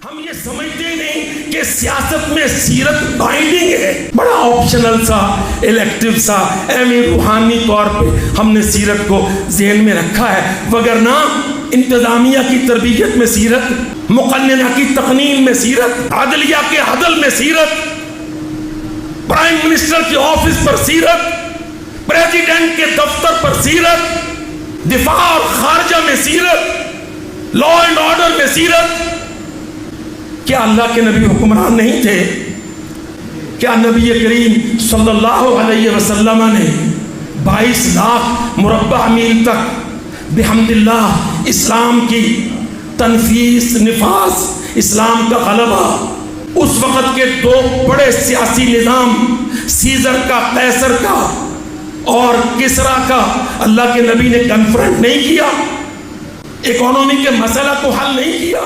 ہم یہ سمجھتے نہیں کہ سیاست میں سیرت بائنڈنگ ہے، بڑا آپشنل سا الیکٹیو سا اہمی روحانی طور پہ ہم نے سیرت کو ذہن میں رکھا ہے، وگرنہ انتظامیہ کی تربیت میں سیرت، مقننہ کی تقنین میں سیرت، عدلیہ کے عدل میں سیرت، پرائم منسٹر کے آفس پر سیرت، پریزیڈنٹ کے دفتر پر سیرت، دفاع اور خارجہ میں سیرت، لا اینڈ آرڈر میں سیرت۔ کیا اللہ کے نبی حکمران نہیں تھے؟ کیا نبی کریم صلی اللہ علیہ وسلم نے 22 لاکھ مربع میل تک بحمد اللہ اسلام کی تنفیذ نفاذ، اسلام کا غلبہ، اس وقت کے دو بڑے سیاسی نظام سیزر کا، قیصر کا اور کسرا کا، اللہ کے نبی نے کنفرنٹ نہیں کیا؟ اکانومی کے مسئلہ کو حل نہیں کیا؟